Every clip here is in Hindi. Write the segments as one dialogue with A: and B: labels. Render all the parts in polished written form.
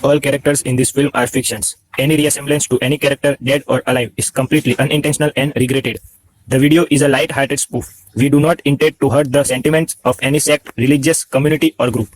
A: All characters in this film are fictions. Any resemblance to any character, dead or alive, is completely unintentional and regretted. The video is a light-hearted spoof. We do not intend to hurt the sentiments of any sect, religious community, or group.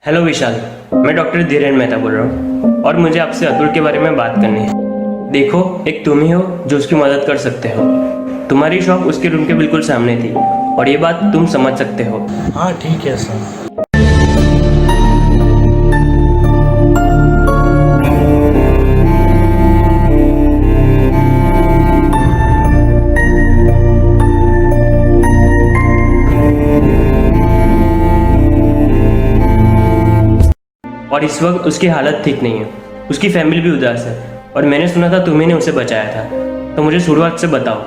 B: Hello Vishal, मैं डॉक्टर धीरेन मेहता बोल रहा हूँ और मुझे आपसे अतुल के बारे में बात करनी है। देखो, एक तुम ही हो जो उसकी मदद कर सकते हो। तुम्हारी शॉप उसके रूम के बिल्कुल सामने थी और ये बात तुम समझ सकते हो।
C: हाँ ठीक है सर।
B: और इस वक्त उसकी हालत ठीक नहीं है, उसकी फैमिली भी उदास है और मैंने सुना था तुम्ही ने उसे बचाया था, तो मुझे शुरुआत से बताओ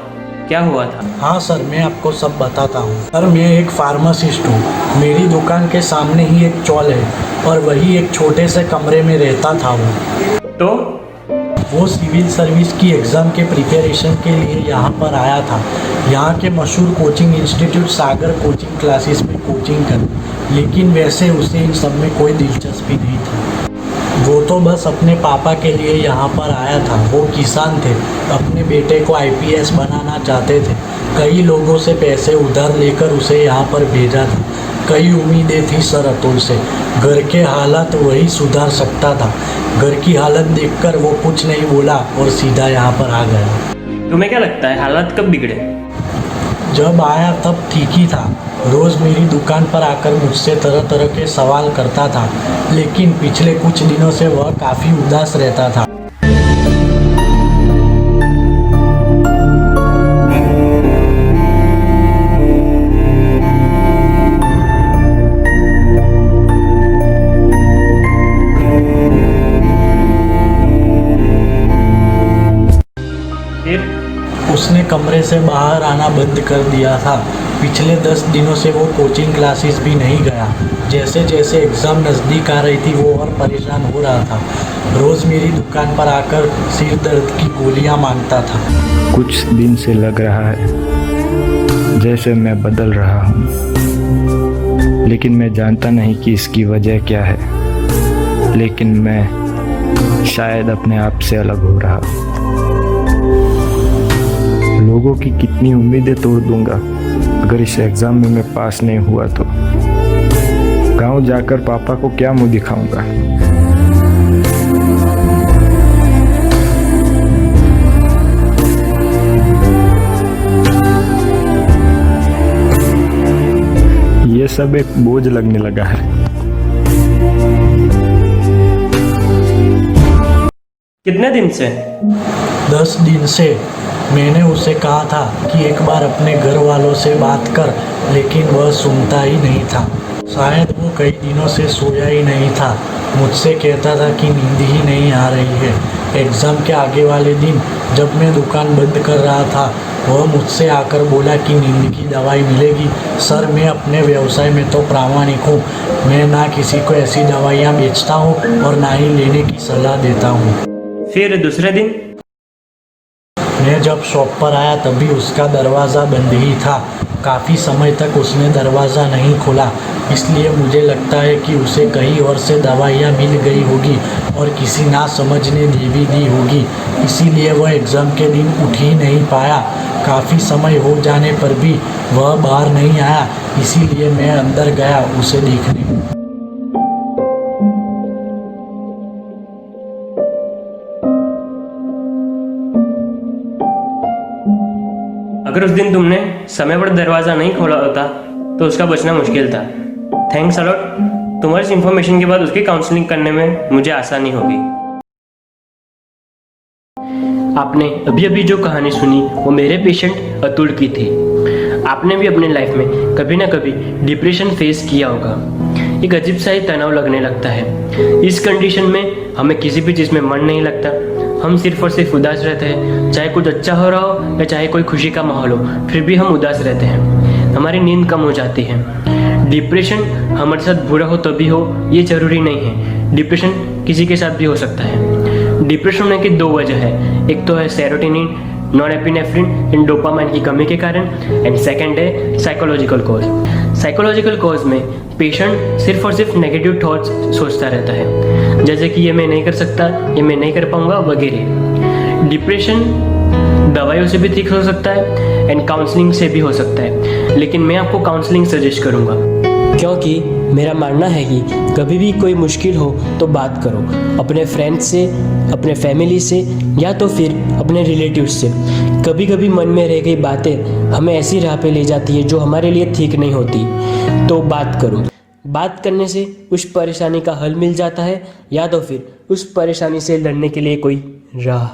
B: क्या हुआ था।
C: हाँ सर, मैं आपको सब बताता हूँ। सर, मैं एक फार्मासिस्ट हूँ। मेरी दुकान के सामने ही एक चॉल है और वही एक छोटे से कमरे में रहता था
B: तो
C: वो सिविल सर्विस की एग्ज़ाम के प्रिपरेशन के लिए यहाँ पर आया था। यहाँ के मशहूर कोचिंग इंस्टीट्यूट सागर कोचिंग क्लासेस में कोचिंग कर, लेकिन वैसे उसे इन सब में कोई दिलचस्पी नहीं थी। वो तो बस अपने पापा के लिए यहाँ पर आया था। वो किसान थे, अपने बेटे को आईपीएस बनाना चाहते थे। कई लोगों से पैसे उधार लेकर उसे यहाँ पर भेजा था। कई उम्मीदें थी सर अतुल से। घर के हालात वही सुधार सकता था। घर की हालत देखकर वो कुछ नहीं बोला और सीधा यहाँ पर आ गया।
B: तुम्हें क्या लगता है हालात कब बिगड़े?
C: जब आया तब ठीक ही था। रोज़ मेरी दुकान पर आकर मुझसे तरह तरह के सवाल करता था, लेकिन पिछले कुछ दिनों से वह काफ़ी उदास रहता था। उसने कमरे से बाहर आना बंद कर दिया था। पिछले 10 दिनों से वो कोचिंग क्लासेस भी नहीं गया। जैसे जैसे एग्ज़ाम नज़दीक आ रही थी वो और परेशान हो रहा था। रोज़ मेरी दुकान पर आकर सिर दर्द की गोलियां मांगता था।
D: कुछ दिन से लग रहा है जैसे मैं बदल रहा हूँ, लेकिन मैं जानता नहीं कि इसकी वजह क्या है। लेकिन मैं शायद अपने आप से अलग हो रहा हूँ। लोगों की कितनी उम्मीदें तोड़ दूंगा अगर इस एग्ज़ाम में मैं पास नहीं हुआ तो। गांव जाकर पापा को क्या मुंह दिखाऊंगा। ये सब एक बोझ लगने लगा है।
B: कितने दिन से?
C: 10 दिन से। मैंने उसे कहा था कि एक बार अपने घर वालों से बात कर, लेकिन वह सुनता ही नहीं था। शायद वो कई दिनों से सोया ही नहीं था। मुझसे कहता था कि नींद ही नहीं आ रही है। एग्ज़ाम के आगे वाले दिन जब मैं दुकान बंद कर रहा था, वह मुझसे आकर बोला कि नींद की दवाई मिलेगी। सर, मैं अपने व्यवसाय में तो प्रामाणिक हूँ। मैं ना किसी को ऐसी दवाइयाँ बेचता हूँ और ना ही लेने की सलाह देता हूँ।
B: फिर दूसरे दिन?
C: मैं जब शॉप पर आया तभी उसका दरवाज़ा बंद ही था। काफ़ी समय तक उसने दरवाज़ा नहीं खोला, इसलिए मुझे लगता है कि उसे कहीं और से दवाइयाँ मिल गई होगी और किसी ना समझ ने दे भी दी होगी। इसीलिए वह एग्ज़ाम के दिन उठ ही नहीं पाया। काफ़ी समय हो जाने पर भी वह बाहर नहीं आया, इसीलिए मैं अंदर गया उसे देखने।
B: अगर उस दिन तुमने समय पर दरवाज़ा नहीं खोला होता तो उसका बचना मुश्किल था। Thanks a lot. तुम्हारी इस इन्फॉर्मेशन के बाद उसकी काउंसलिंग करने में मुझे आसानी होगी। आपने अभी अभी जो कहानी सुनी वो मेरे पेशेंट अतुल की थी। आपने भी अपने लाइफ में कभी ना कभी डिप्रेशन फेस किया होगा। एक अजीब सा ही तनाव लगने लगता है। इस कंडीशन में हमें किसी भी चीज़ में मन नहीं लगता, हम सिर्फ और सिर्फ उदास रहते हैं। चाहे कुछ अच्छा हो रहा हो या चाहे कोई खुशी का माहौल हो, फिर भी हम उदास रहते हैं। हमारी नींद कम हो जाती है। डिप्रेशन हमारे साथ बुरा हो तभी हो, ये जरूरी नहीं है। डिप्रेशन किसी के साथ भी हो सकता है। डिप्रेशन होने की दो वजह है, एक तो है सेरोटोनिन, नॉरएपिनेफ्रिन एंड डोपामाइन की कमी के कारण, एंड सेकंड है साइकोलॉजिकल कॉज। साइकोलॉजिकल कॉज में पेशेंट सिर्फ और सिर्फ नेगेटिव थॉट्स सोचता रहता है, जैसे कि ये मैं नहीं कर सकता, ये मैं नहीं कर पाऊंगा वगैरह। डिप्रेशन दवाइयों से भी ठीक हो सकता है एंड काउंसलिंग से भी हो सकता है, लेकिन मैं आपको काउंसलिंग सजेस्ट करूंगा, क्योंकि मेरा मानना है कि कभी भी कोई मुश्किल हो तो बात करो अपने फ्रेंड्स से, अपने फैमिली से, या तो फिर अपने रिलेटिव्स से। कभी कभी मन में रह गई बातें हमें ऐसी राह पे ले जाती है जो हमारे लिए ठीक नहीं होती। तो बात करो। बात करने से उस परेशानी का हल मिल जाता है, या तो फिर उस परेशानी से लड़ने के लिए कोई राह।